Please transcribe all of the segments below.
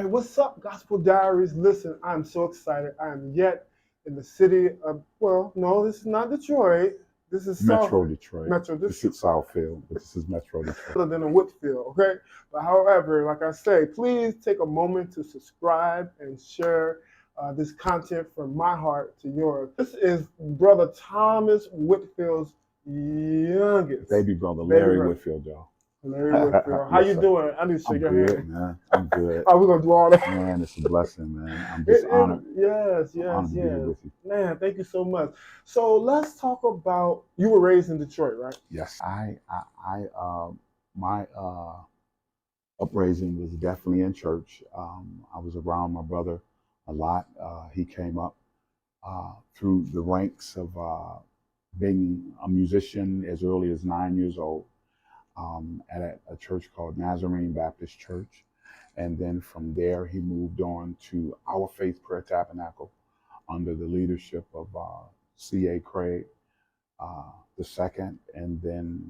right, what's up, Gospel Diaries? Listen, I'm so excited. I am yet in the city of, well, no, this is not Detroit. This is Metro Detroit. Metro This Detroit. is Southfield, but this is Metro Detroit. Other than a Whitfield, okay? But however, like I say, please take a moment to subscribe and share this content from my heart to yours. This is Brother Thomas Whitfield's youngest Baby brother, baby Larry brother. Whitfield, y'all. Larry Whitfield. How Yes, you sir. doing? I need to shake I'm your good, hand. man. I'm good. Oh, we're gonna do all that. Man, it's a blessing, man. I'm just honored. Yes, I'm yes, honored to be here yes. with you. Man, thank you so much. So let's talk about, you were raised in Detroit, right? Yes, my upraising was definitely in church. I was around my brother a lot. He came up through the ranks of being a musician as early as 9 years old at a church called Nazarene Baptist Church. And then from there, he moved on to Our Faith Prayer Tabernacle under the leadership of C.A. Craig the second, and then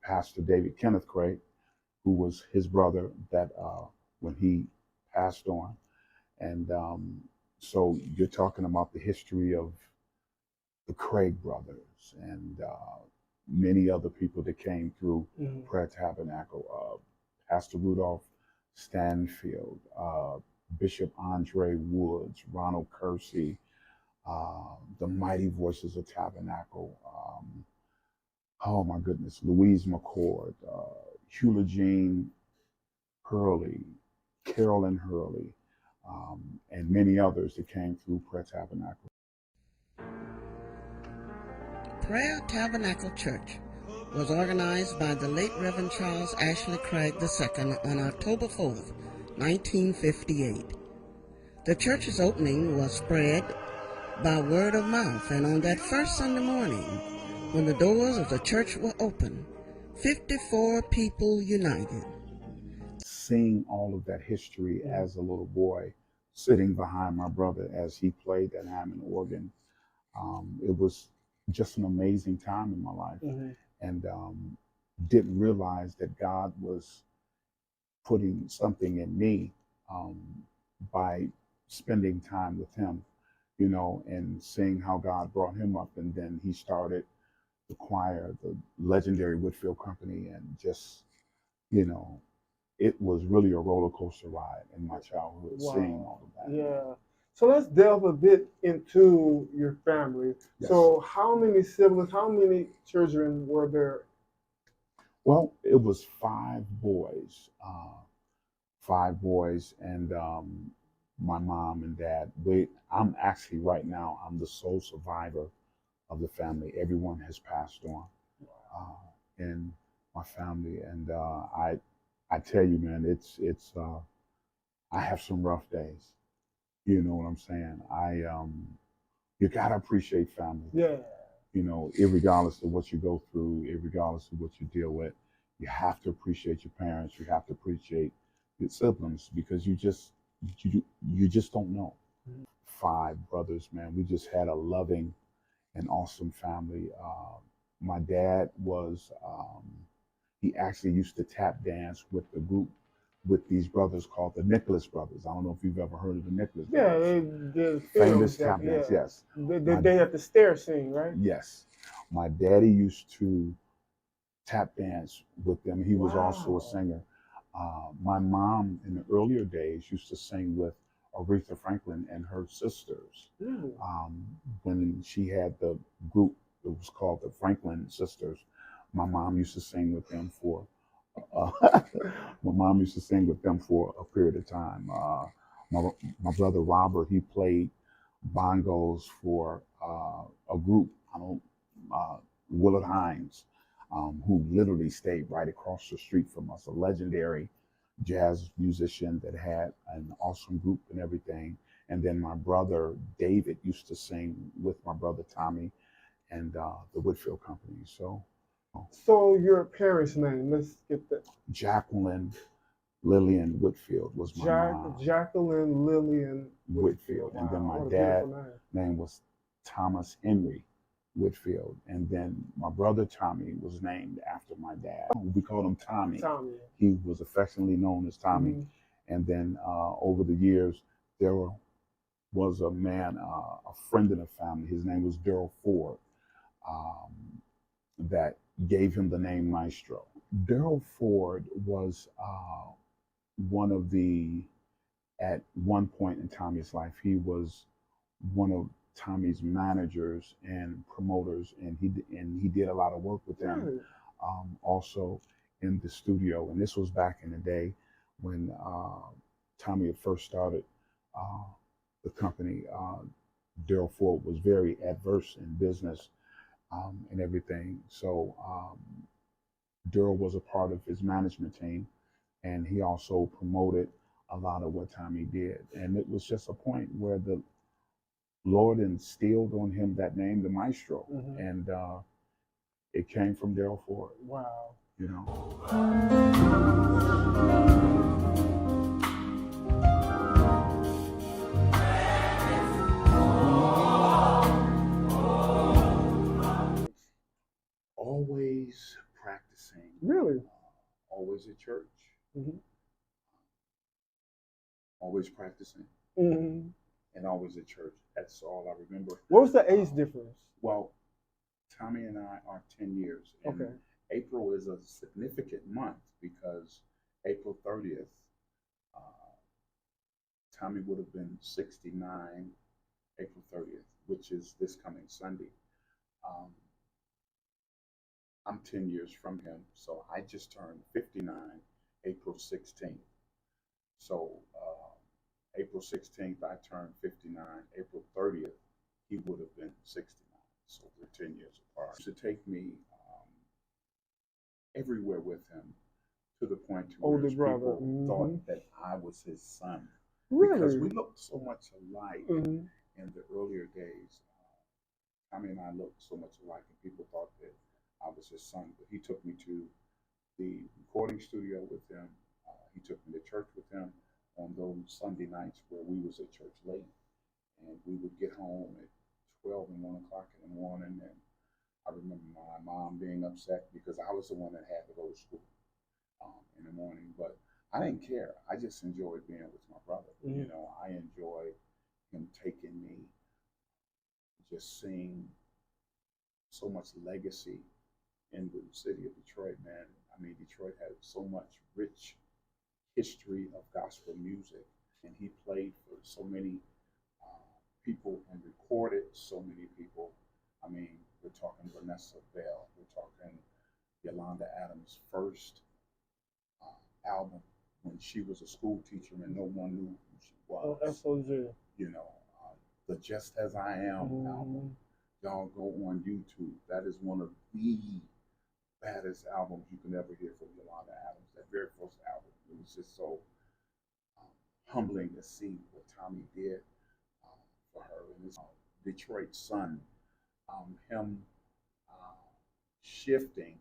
Pastor David Kenneth Craig, who was his brother that when he passed on. And so you're talking about the history of the Craig brothers and many other people that came through Prayer Tabernacle. Pastor Rudolph Stanfield, Bishop Andre Woods, Ronald Kersey, the Mighty Voices of Tabernacle. Oh my goodness, Louise McCord, Hula Jean Hurley, Carolyn Hurley, and many others that came through Prayer Tabernacle. Prayer Tabernacle Church was organized by the late Reverend Charles Ashley Craig II on October 4th, 1958. The church's opening was spread by word of mouth, and on that first Sunday morning, when the doors of the church were open, 54 people united. Seeing all of that history as a little boy, sitting behind my brother as he played that Hammond organ, it was just an amazing time in my life. And didn't realize that God was putting something in me by spending time with him, you know, and seeing how God brought him up. And then he started the choir, the legendary Whitfield Company, and just, you know, it was really a roller coaster ride in my childhood, seeing all of that. Yeah. So let's delve a bit into your family. Yes. So how many siblings, how many children were there? Well, it was five boys, and my mom and dad. I'm actually right now, I'm the sole survivor of the family. Everyone has passed on in my family, and I tell you, man, it's I have some rough days. You know what I'm saying? You gotta appreciate family. Yeah. You know, irregardless of what you go through, irregardless of what you deal with, you have to appreciate your parents. You have to appreciate your siblings because you just don't know. Five brothers, man. We just had a loving and awesome family. My dad was he actually used to tap dance with the group with these brothers called the Nicholas Brothers. I don't know if you've ever heard of the Nicholas Brothers. Yeah, they did Famous films tap dance, yeah. yes. They have the stair scene, right? Yes. My daddy used to tap dance with them. He was also a singer. My mom, in the earlier days, used to sing with Aretha Franklin and her sisters. When she had the group, it was called the Franklin Sisters. My mom used to sing with them for. My mom used to sing with them for a period of time. My brother Robert, he played bongos for a group. I don't. Willard Hines, who literally stayed right across the street from us, a legendary jazz musician that had an awesome group and everything. And then my brother David used to sing with my brother Tommy and the Whitfield Company. So your parents' name, let's get that. Jacqueline Lillian Whitfield was my mom. Jacqueline Lillian Whitfield. And then my dad's name was Thomas Henry Whitfield. And then my brother Tommy was named after my dad. We called him Tommy. He was affectionately known as Tommy. And then over the years, there was a man, a friend in the family. His name was Daryl Ford, um, that gave him the name Maestro. Daryl Ford was one of the, at one point in Tommy's life, he was one of Tommy's managers and promoters, and he did a lot of work with them, Really? also in the studio. And this was back in the day when Tommy had first started the company. Daryl Ford was very adverse in business and everything. So Daryl was a part of his management team, and he also promoted a lot of what Tommy did. And it was just a point where the Lord instilled on him that name, the Maestro, and it came from Daryl Ford. Wow. You know. Always practicing. Really? Always at church. Mm-hmm. Always practicing. Mm-hmm. And always at church. That's all I remember. What was the age difference? Well, Tommy and I are 10 years. And Okay. April is a significant month because April 30th, Tommy would have been 69 April 30th, which is this coming Sunday. Um, I'm 10 years from him, so I just turned 59 April 16th. So April 16th, I turned 59. April 30th, he would have been 69. So we're 10 years apart. He used to take me everywhere with him, to the point to where Older brother. people Mm-hmm. thought that I was his son. Really? Because we looked so much alike Mm-hmm. in the earlier days. Tommy and I looked so much alike, and people thought that I was his son. But he took me to the recording studio with him. He took me to church with him on those Sunday nights where we was at church late, and we would get home at 12 and 1 o'clock in the morning. And I remember my mom being upset because I was the one that had to go to school in the morning. But I didn't care. I just enjoyed being with my brother. Mm-hmm. You know, I enjoyed him taking me, just seeing so much legacy in the city of Detroit, man. I mean, Detroit had so much rich history of gospel music, and he played for so many people and recorded so many people. I mean, we're talking Vanessa Bell, we're talking Yolanda Adams' first album when she was a school teacher and no one knew who she was. Oh, SOG. You know, the Just As I Am album. Y'all go on YouTube. That is one of the baddest albums you can ever hear from Yolanda Adams. That very first album. It was just so humbling to see what Tommy did for her. And his Detroit son, him shifting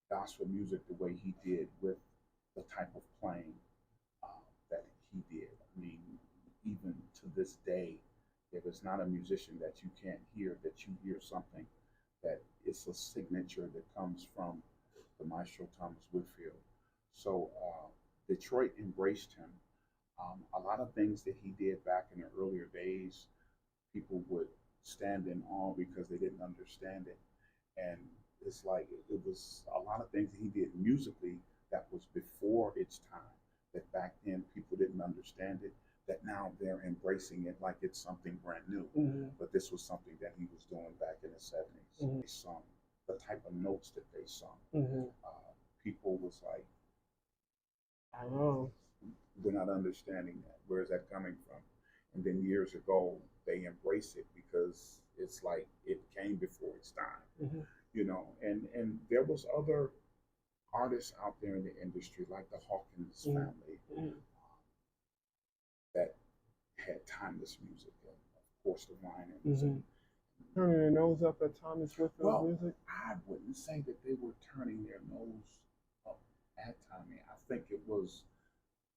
gospel music the way he did with the type of playing that he did. I mean, even to this day, if it's not a musician that you can't hear, that you hear something that it's a signature that comes from the Maestro Thomas Whitfield. So Detroit embraced him. A lot of things that he did back in the earlier days, people would stand in awe because they didn't understand it. And it's like it was a lot of things that he did musically that was before its time, that back then people didn't understand it, that now they're embracing it like it's something brand new. Mm-hmm. But this was something that he was doing back in the 70s. Mm-hmm. They sung the type of notes that they sung. Mm-hmm. People was like, I know. we're not understanding that. Where is that coming from? And then years ago, they embrace it because it's like it came before its time. Mm-hmm. You know, and there was other artists out there in the industry like the Hawkins family that had timeless music, and of course the Winans. Turning their nose up at Thomas Whitfield music? I wouldn't say that they were turning their nose up at Tommy. I think it was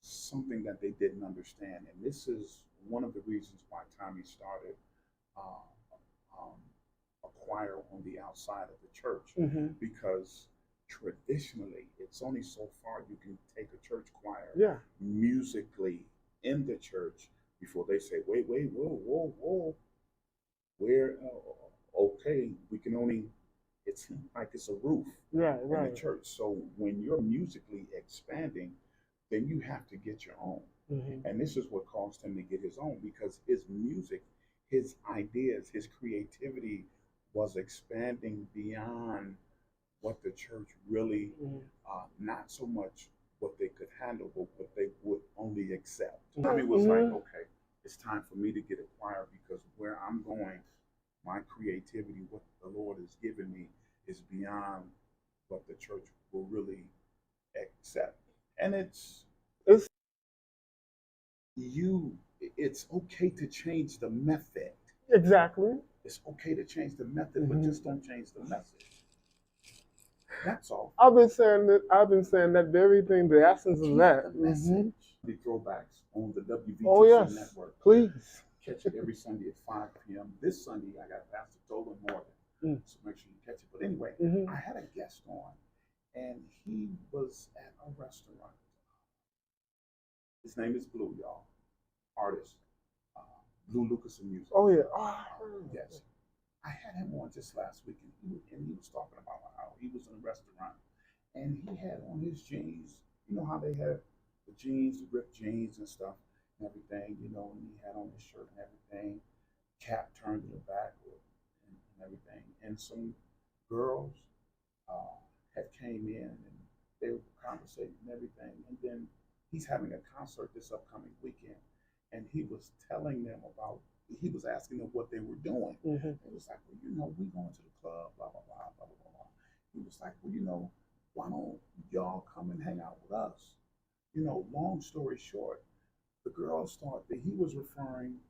something that they didn't understand, and this is one of the reasons why Tommy started a choir on the outside of the church, because traditionally, it's only so far you can take a church choir Yeah. musically in the church before they say, wait, wait, whoa, whoa, whoa, we're okay. We can only, it's like it's a roof Right. in the Right. church. So when you're musically expanding, then you have to get your own. Mm-hmm. And this is what caused him to get his own, because his music, his ideas, his creativity was expanding beyond what the church really, not so much what they could handle, but what they would only accept. Tommy was like, okay, it's time for me to get a choir, because where I'm going, my creativity, what the Lord has given me, is beyond what the church will really accept. And It's you, it's okay to change the method. exactly. It's okay to change the method, but just don't change the message. That's all. I've been saying that. I've been saying that very thing. The essence of that. The message. The throwbacks on the WVTC Oh yes, network. please. Catch it every Sunday at 5 p.m. This Sunday, I got Pastor Tolan Morgan, so make sure you catch it. But anyway, I had a guest on, and he was at a restaurant. His name is Blue, y'all. Artist. Blue Lucas and Music. Oh yeah. Yes. I had him on just last week, and he was talking about how he was in a restaurant, and he had on his jeans. You know how they have the jeans, the ripped jeans and stuff and everything, you know, and he had on his shirt and everything, cap turned to the back and everything. And some girls had came in, and they were conversating and everything. And then he's having a concert this upcoming weekend, and he was telling them about, he was asking them what they were doing. It was like, well, you know, we going to the club, blah, blah, blah, blah, blah, blah. He was like, well, you know, why don't y'all come and hang out with us? You know, long story short, the girls thought that he was referring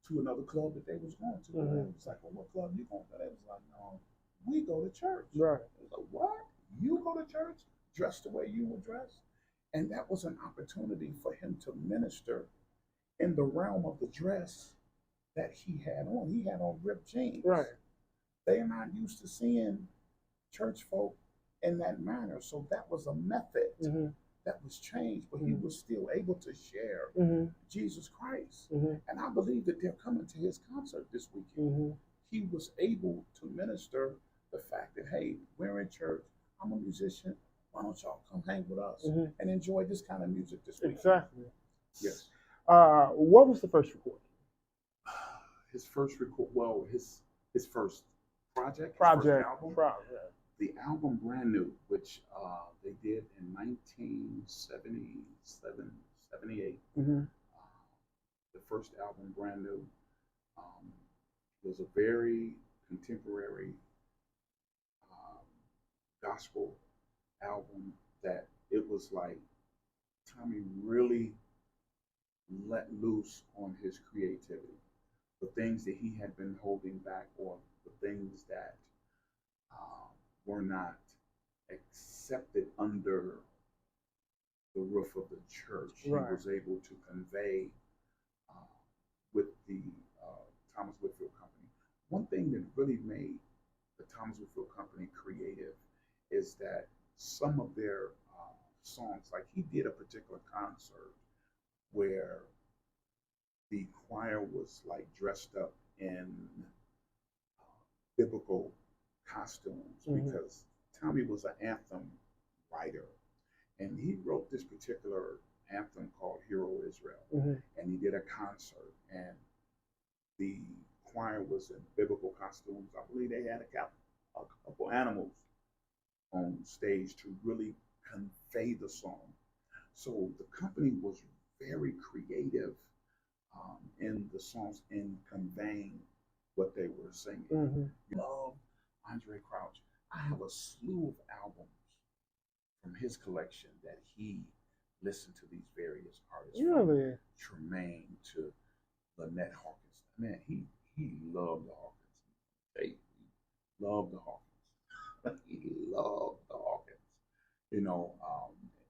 to another club that they was going to. It was like, well, what club you going to? They was like, no, we go to church. Right. It was like, what? You go to church dressed the way you were dressed? And that was an opportunity for him to minister in the realm of the dress that he had on. He had on ripped jeans. Right. They are not used to seeing church folk in that manner. So that was a method that was changed, but he was still able to share Jesus Christ. And I believe that they're coming to his concert this weekend. He was able to minister the fact that, hey, we're in church, I'm a musician, why don't y'all come hang with us and enjoy this kind of music this weekend? Exactly. Yes. What was the first recording? His first record, well, his first project, Project. his first album. Project. The album Brand New, which they did in 1977, 78. The first album, Brand New, was a very contemporary gospel album that it was like Tommy really let loose on his creativity. The things that he had been holding back, or the things that were not accepted under the roof of the church, Right. he was able to convey with the Thomas Whitfield Company. One thing that really made the Thomas Whitfield Company creative is that some of their songs, like he did a particular concert where the choir was like dressed up in biblical costumes, because Tommy was an anthem writer, and he wrote this particular anthem called Hero Israel, and he did a concert, and the choir was in biblical costumes. I believe they had a couple animals on stage to really convey the song. So the company was very creative in the songs, in conveying what they were singing. You love Andre Crouch. I have a slew of albums from his collection that he listened to these various artists. Really? From Tremaine to Lynette Hawkins. Man, he loved the Hawkins. He loved the Hawkins. He loved the Hawkins. You know,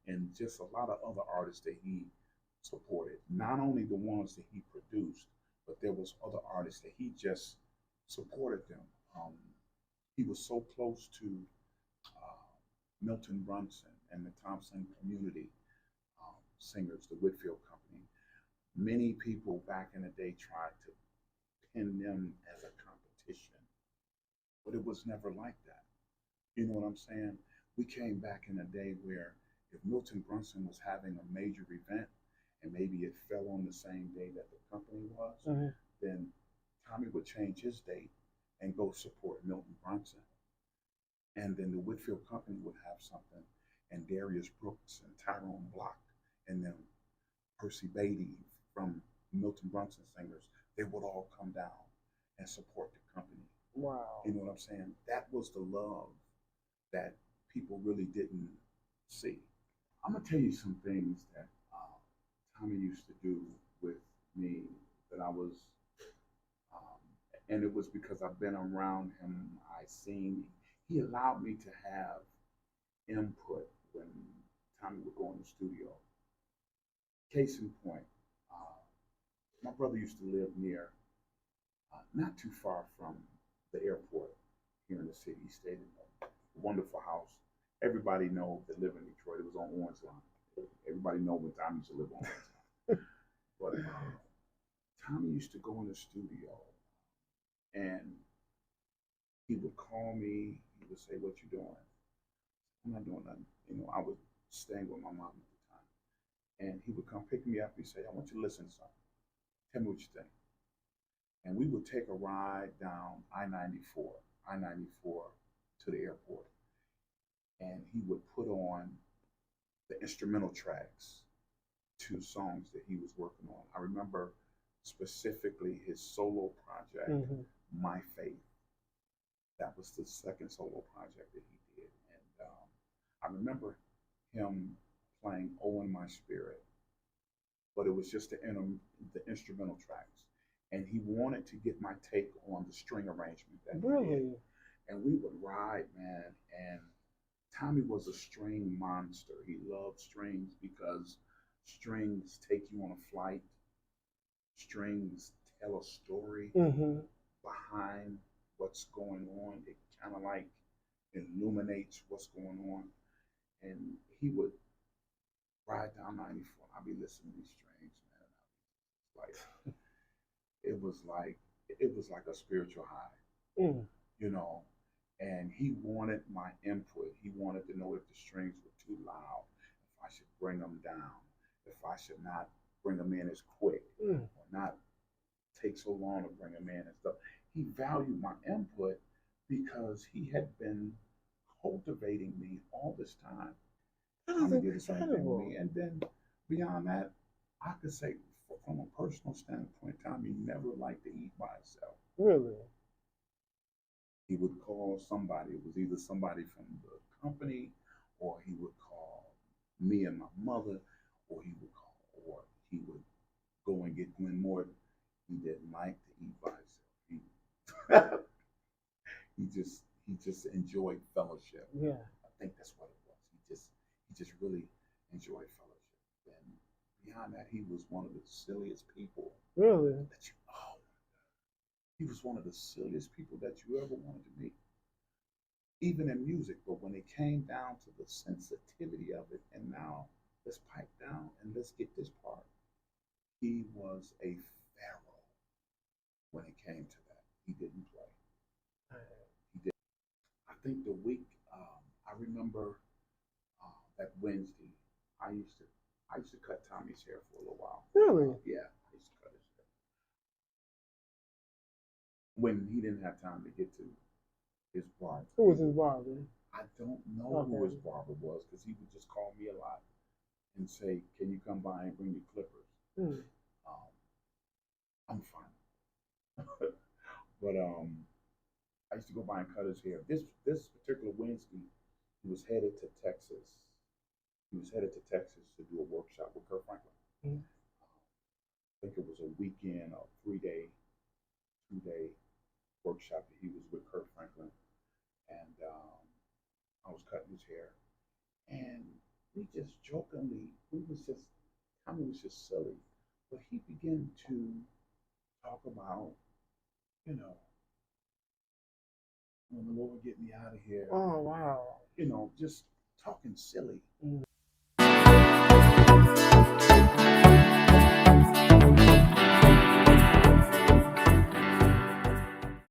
and just a lot of other artists that he supported. Not only the ones that he produced, but there was other artists that he just supported them. He was so close to Milton Brunson and the Thompson community singers, the Whitfield Company. Many people back in the day tried to pin them as a competition, but it was never like that. You know what I'm saying? We came back in a day where if Milton Brunson was having a major event and maybe it fell on the same day that the company was, then Tommy would change his date and go support Milton Brunson. And then the Whitfield Company would have something, and Darius Brooks and Tyrone Block and then Percy Beatty from Milton Brunson singers, they would all come down and support the company. Wow. You know what I'm saying? That was the love that people really didn't see. I'm gonna tell you some things that Tommy used to do with me that I was, um, and it was because I've been around him. I seen he allowed me to have input when Tommy would go in the studio. Case in point, uh, my brother used to live near, not too far from the airport here in the city. He stayed in a wonderful house. Everybody know that live in Detroit. It was on Orange Line. Everybody know when Tommy used to live on Orange Line. But Tommy used to go in the studio and he would call me. He would say, "What you doing?" I'm not doing nothing. You know, I was staying with my mom at the time. And he would come pick me up. He'd say, "I want you to listen to something. Tell me what you think." And we would take a ride down I 94 to the airport. And he would put on the instrumental tracks to songs that he was working on. I remember specifically his solo project, My Faith. That was the second solo project that he did. And I remember him playing "Oh in My Spirit," but it was just the instrumental tracks. And he wanted to get my take on the string arrangement that he did. And we would ride, man. And Tommy was a string monster. He loved strings because strings take you on a flight. Strings tell a story behind what's going on. It kind of like illuminates what's going on. And he would ride down 94. I'd be listening to these strings, man. Like it was like a spiritual high, you know. And he wanted my input. He wanted to know if the strings were too loud, if I should bring them down, if I should not bring them in as quick, or not take so long to bring them in and stuff. He valued my input because he had been cultivating me all this time. I'm gonna do the same thing with me. And then beyond that, I could say from a personal standpoint, Tommy never liked to eat by himself. Really? He would call somebody. It was either somebody from the company, or he would call me and my mother, or he would go and get Glenn Morton. He didn't like to eat by himself. He just enjoyed fellowship. Yeah. I think that's what it was. He just really enjoyed fellowship. And beyond that, he was one of the silliest people. Really? He was one of the silliest people that you ever wanted to meet, even in music. But when it came down to the sensitivity of it, and now let's pipe down and let's get this part, he was a pharaoh when it came to that. He didn't play. He did. I think the week I remember that Wednesday, I used to cut Tommy's hair for a little while. Really? Yeah, I used to cut his hair when he didn't have time to get to his barber. Who was his barber? I don't know who his barber was because he would just call me a lot and say, "Can you come by and bring your clippers?" I'm fine. But I used to go by and cut his hair. This particular Wednesday, he was headed to Texas. He was headed to Texas to do a workshop with Kirk Franklin. I think it was a weekend, a 3-day, 2-day workshop that he was with Kirk Franklin, and I was cutting his hair, and we just jokingly, Tommy was just silly, but he began to talk about, you know, when the Lord get me out of here. Oh wow. You know, just talking silly.